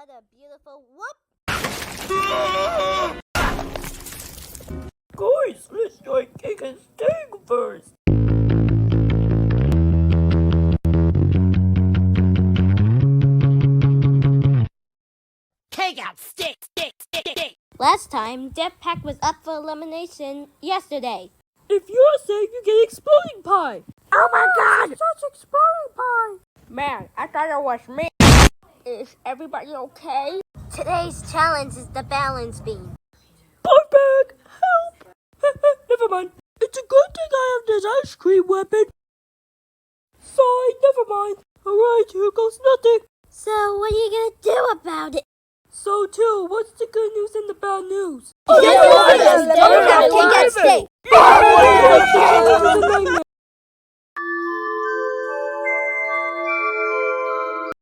What a beautiful whoop! Guys, let's try cake and steak first. Take out stick. Last time, Death Pack was up for elimination yesterday. If you're sick, you get exploding pie. Oh my god! Such exploding pie. Man, I thought it was me. Is everybody okay? Today's challenge is the balance beam. I'm back. Help. Never mind. It's a good thing I have this ice cream weapon. Sorry, never mind. Alright, here goes nothing. So, what are you gonna do about it? So, too, what's the good news and the bad news? Yes, This is a nightmare.